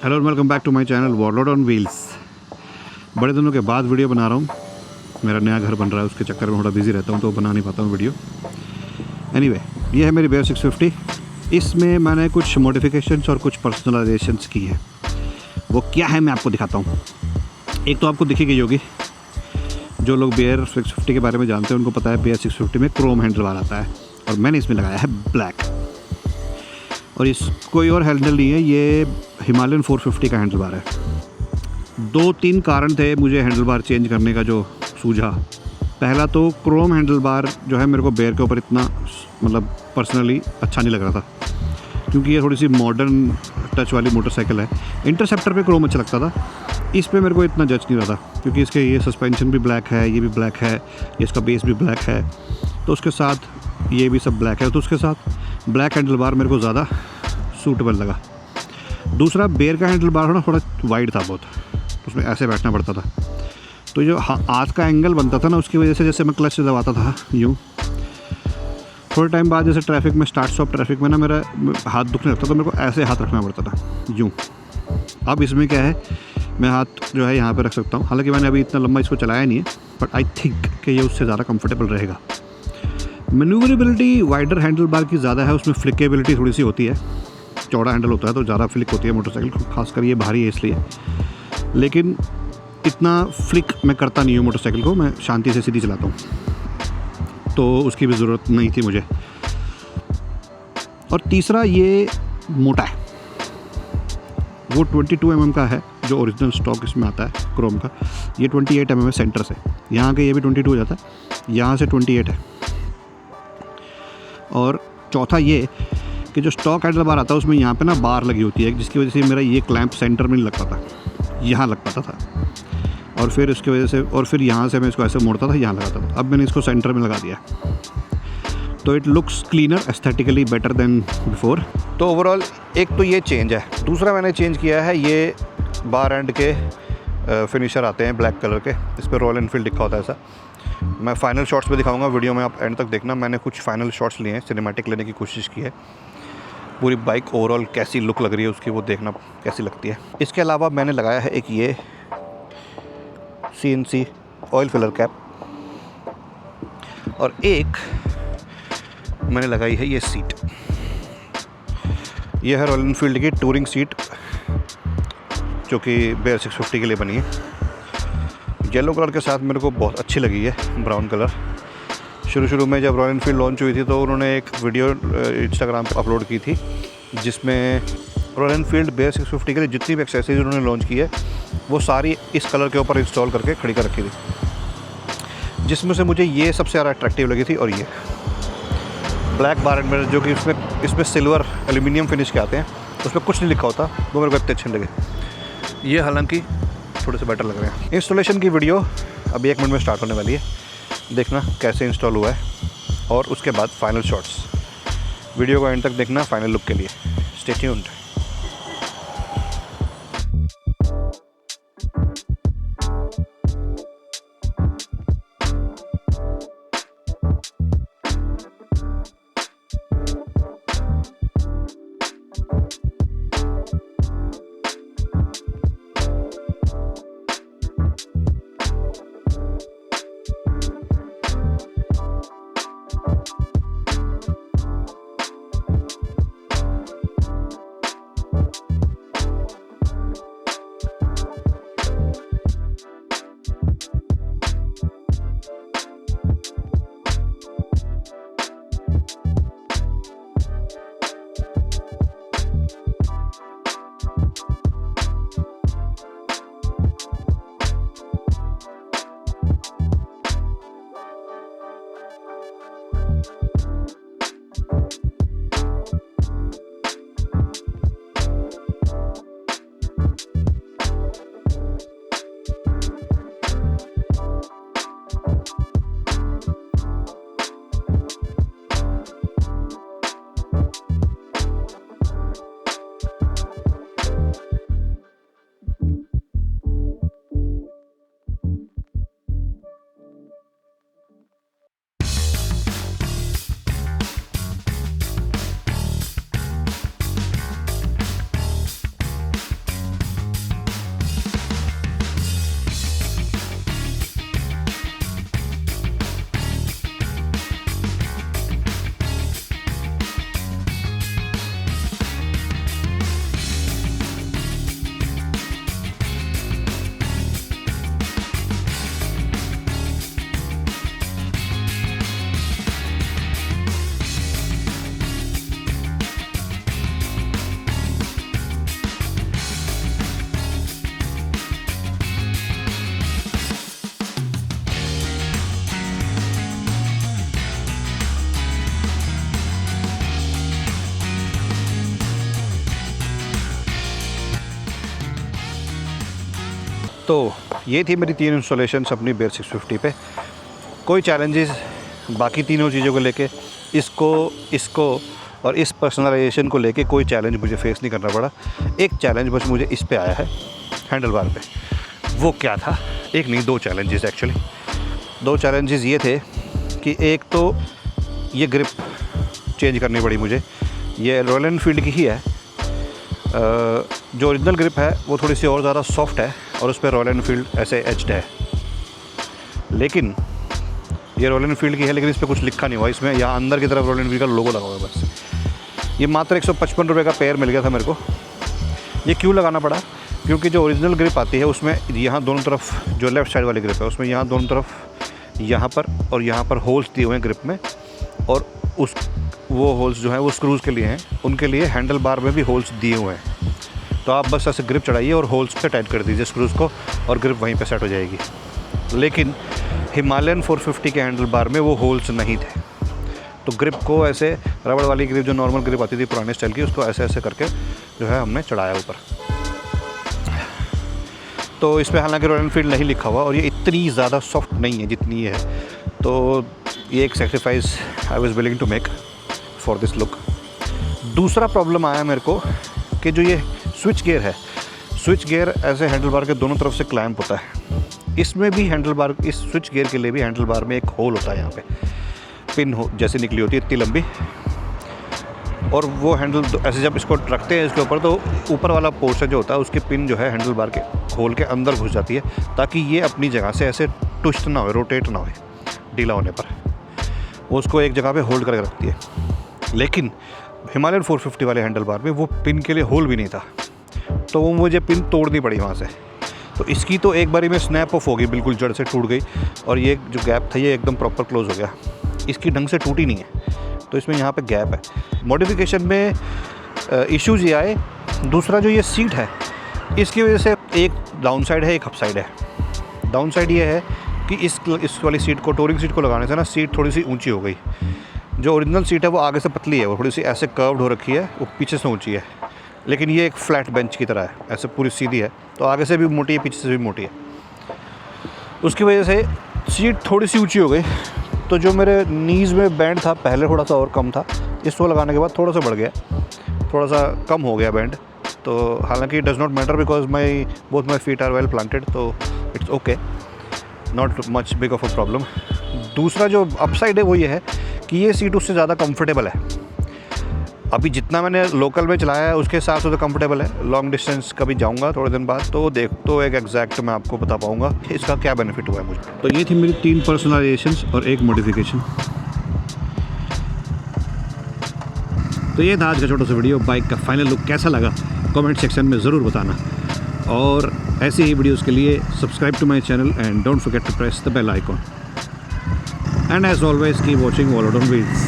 Hello and welcome back to my channel Warlord on Wheels. बड़े दिनों के बाद वीडियो बना रहा हूँ। मेरा नया घर बन रहा है, उसके चक्कर में थोड़ा बिजी रहता हूँ तो बना नहीं पाता हूँ वीडियो। एनीवे, ये है मेरी बेयर 650। इसमें मैंने कुछ मॉडिफिकेशंस और कुछ पर्सनलाइजेशंस की है। वो क्या है मैं आपको दिखाता हूँ। एक तो आपको दिखी गई होगी, जो लोग बेयर 650 के बारे में जानते हैं उनको पता है बेयर 650 में क्रोम हैंडल बार आता है और मैंने इसमें लगाया है ब्लैक। और इस कोई और हैंडल नहीं है, ये हिमालयन 450 का हैंडल बार है। 2-3 कारण थे मुझे हैंडल बार चेंज करने का जो सूझा। पहला तो क्रोम हैंडल बार जो है मेरे को बेयर के ऊपर इतना मतलब पर्सनली अच्छा नहीं लग रहा था, क्योंकि ये थोड़ी सी मॉडर्न टच वाली मोटरसाइकिल है। इंटरसेप्टर पे क्रोम अच्छा लगता था, इस पे मेरे को इतना जच नहीं रहा था, क्योंकि इसके ये सस्पेंशन भी ब्लैक है, ये भी ब्लैक है, इसका बेस भी ब्लैक है, तो उसके साथ ये भी सब ब्लैक है, तो उसके साथ ब्लैक हैंडल बार मेरे को ज़्यादा सूटेबल लगा। दूसरा, बेयर का हैंडल बार ना थोड़ा वाइड था बहुत, उसमें ऐसे बैठना पड़ता था, तो जो हाथ का एंगल बनता था ना, उसकी वजह से जैसे मैं क्लच से दबाता था यूँ, थोड़े टाइम बाद जैसे ट्रैफिक में स्टार्ट स्टॉप ट्रैफिक में ना मेरा हाथ दुखने लगता, तो मेरे को ऐसे हाथ रखना पड़ता था यूँ। अब इसमें क्या है, मैं हाथ जो है यहाँ पे रख सकता हूँ। हालांकि मैंने अभी इतना लंबा इसको चलाया नहीं है, बट आई थिंक कि ये उससे ज़्यादा कंफर्टेबल रहेगा। मैन्यूवरेबिलिटी वाइडर हैंडल बार की ज़्यादा है, उसमें फ्लिकेबिलिटी थोड़ी सी होती है। चौड़ा हैंडल होता है तो ज़्यादा फ्लिक होती है मोटरसाइकिल, खासकर ये भारी है इसलिए। लेकिन इतना फ्लिक मैं करता नहीं हूँ मोटरसाइकिल को, मैं शांति से सीधी चलाता हूँ, तो उसकी भी ज़रूरत नहीं थी मुझे। और तीसरा, ये मोटा है। वो 22 mm का है जो ओरिजिनल स्टॉक इसमें आता है क्रोम का। ये 28 mm है सेंटर से, यहाँ के ये भी 22 हो जाता है, यहाँ से 28 है। और चौथा ये कि जो स्टॉक हैंडल बार आता है उसमें यहाँ पे ना बार लगी होती है, जिसकी वजह से मेरा ये क्लैंप सेंटर में नहीं लग पाता, यहाँ लग पाता था। और फिर इसकी वजह से, और फिर यहाँ से मैं इसको ऐसे मोड़ता था, यहाँ लगाता था। अब मैंने इसको सेंटर में लगा दिया, तो it looks cleaner, aesthetically better than before. तो ओवरऑल एक तो ये चेंज है। दूसरा मैंने चेंज किया है, ये बार एंड के फिनिशर आते हैं ब्लैक कलर के, इस पर रॉयल एनफील्ड लिखा होता है ऐसा। मैं फाइनल शॉट्स में दिखाऊंगा, वीडियो में आप एंड तक देखना। मैंने कुछ फाइनल शॉट्स लिए हैं, सिनेमैटिक लेने की कोशिश की है। पूरी बाइक ओवरऑल कैसी लुक लग रही है उसकी, वो देखना कैसी लगती है। इसके अलावा मैंने लगाया है एक ये CNC ऑयल फिलर कैप, और एक मैंने लगाई है ये सीट। ये है रॉयल एनफील्ड की टूरिंग सीट, जो कि बेयर 650 के लिए बनी है। येलो कलर के साथ मेरे को बहुत अच्छी लगी है, ब्राउन कलर। शुरू में जब रॉयल एनफील्ड लॉन्च हुई थी तो उन्होंने एक वीडियो इंस्टाग्राम पर अपलोड की थी, जिसमें रॉयल एनफील्ड बेयर 650 के लिए जितनी भी एक्सेसरीज उन्होंने लॉन्च की है वो सारी इस कलर के ऊपर इंस्टॉल करके खड़ी कर रखी थी, जिसमें से मुझे ये सबसे ज़्यादा अट्रैक्टिव लगी थी। और ये ब्लैक बार एंड जो कि इसमें सिल्वर एल्यूमिनियम फिनिश के आते हैं, उसमें कुछ नहीं लिखा होता, वो मेरे को इतने अच्छे लगे। ये हालांकि थोड़े से बेटर लग रहे हैं। इंस्टॉलेशन की वीडियो अभी 1 मिनट में स्टार्ट होने वाली है, देखना कैसे इंस्टॉल हुआ है, और उसके बाद फाइनल शॉट्स। वीडियो को एंड तक देखना फाइनल लुक के लिए। Stay tuned. तो ये थी मेरी 3 इंस्टॉलेशंस अपनी बेयर 650 पे। कोई चैलेंजेस बाकी तीनों चीज़ों को लेके, इसको और इस पर्सनलाइजेशन को लेके कोई चैलेंज मुझे फेस नहीं करना पड़ा। एक चैलेंज बस मुझे इस पे आया है हैंडल बार पे। वो क्या था? एक नहीं, 2 चैलेंजेस एक्चुअली। 2 चैलेंजेस ये थे कि एक तो ये ग्रिप चेंज करनी पड़ी मुझे। ये रॉयल एनफील्ड की ही है। जो ओरिजिनल ग्रिप है वो थोड़ी सी और ज़्यादा सॉफ्ट है और उस पर रॉयल एनफील्ड ऐसे एज्ड है। लेकिन ये रॉयल एनफील्ड की है, लेकिन इस पर कुछ लिखा नहीं हुआ। इसमें यहाँ अंदर की तरफ रॉयल एनफील्ड का लोगो लगा हुआ है बस। ये मात्र 155 रुपये का पेयर मिल गया था मेरे को। ये क्यों लगाना पड़ा? क्योंकि जो ओरिजिनल ग्रिप आती है उसमें यहाँ दोनों तरफ, जो लेफ़्ट साइड वाली ग्रिप है उसमें यहाँ दोनों तरफ यहाँ पर होल्स दिए हुए हैं ग्रिप में, और वो होल्स जो हैं वो स्क्रूज़ के लिए हैं। उनके लिए हैंडल बार में भी होल्स दिए हुए हैं। तो आप बस ऐसे ग्रिप चढ़ाइए और होल्स पे टाइट कर दीजिए स्क्रूज़ को, और ग्रिप वहीं पे सेट हो जाएगी। लेकिन हिमालयन 450 के हैंडल बार में वो होल्स नहीं थे। तो ग्रिप को ऐसे, रबड़ वाली ग्रिप जो नॉर्मल ग्रिप आती थी पुराने स्टाइल की, उसको ऐसे ऐसे करके जो है हमने चढ़ाया ऊपर। तो इस पर हालांकि रॉयल एनफील्ड नहीं लिखा हुआ, और ये इतनी ज़्यादा सॉफ्ट नहीं है जितनी ये है। तो ये एक sacrifice I was willing to make for this look. दूसरा प्रॉब्लम आया मेरे को कि जो ये स्विच गियर है, स्विच गियर ऐसे हैंडल बार के दोनों तरफ से क्लैंप होता है। इसमें भी हैंडल बार, इस स्विच गियर के लिए भी हैंडल बार में एक होल होता है, यहाँ पे पिन हो जैसे निकली होती है इतनी लंबी। और वो हैंडल ऐसे जब इसको रखते हैं इसके ऊपर, तो ऊपर वाला पोर्शन जो होता है उसके पिन जो है हैंडल बार के होल के अंदर घुस जाती है, ताकि ये अपनी जगह से ऐसे ट्विस्ट ना हो, रोटेट ना हो ढीला होने पर। वो उसको एक जगह पे होल्ड करके रखती है। लेकिन हिमालयन 450 वाले हैंडल बार में वो पिन के लिए होल भी नहीं था, तो वो मुझे पिन तोड़नी पड़ी वहाँ से। तो इसकी तो एक बारी में स्नैप ऑफ हो गई, बिल्कुल जड़ से टूट गई, और ये जो गैप था ये एकदम प्रॉपर क्लोज हो गया। इसकी ढंग से टूटी नहीं है, तो इसमें यहाँ पे गैप है। मॉडिफिकेशन में इश्यूज़ ये आए। दूसरा जो ये सीट है, इसकी वजह से एक डाउन साइड है, एक अप साइड है। डाउन साइड ये है कि इस वाली सीट को, टूरिंग सीट को लगाने से ना सीट थोड़ी सी ऊंची हो गई। जो ओरिजिनल सीट है वो आगे से पतली है, वो थोड़ी सी ऐसे कर्व्ड हो रखी है, वो पीछे से ऊंची है। लेकिन ये एक फ्लैट बेंच की तरह है, ऐसे पूरी सीधी है, तो आगे से भी मोटी है, पीछे से भी मोटी है। उसकी वजह से सीट थोड़ी सी ऊंची हो गई। तो जो मेरे नीज़ में बैंड था पहले थोड़ा सा और कम था, इसको लगाने के बाद थोड़ा सा बढ़ गया, थोड़ा सा कम हो गया बैंड। तो हालांकि does not matter because both my feet are well planted, तो it's okay, not much big of a problem. दूसरा जो अपसाइड है वो ये है कि ये सीट उससे ज़्यादा कंफर्टेबल है। अभी जितना मैंने लोकल में चलाया है उसके हिसाब से तो कंफर्टेबल है। लॉन्ग डिस्टेंस कभी जाऊंगा थोड़े दिन बाद तो एक एग्जैक्ट मैं आपको बता पाऊंगा इसका क्या बेनिफिट हुआ है मुझे। तो ये थी मेरी 3 पर्सनलाइजेशंस और एक मॉडिफिकेशन। तो ये था आज का छोटा सा वीडियो। बाइक का फाइनल लुक कैसा लगा कमेंट सेक्शन में ज़रूर बताना, और ऐसे ही वीडियोज़ के लिए subscribe to my channel and don't forget to press the bell icon, and as always keep watching walled on wheels.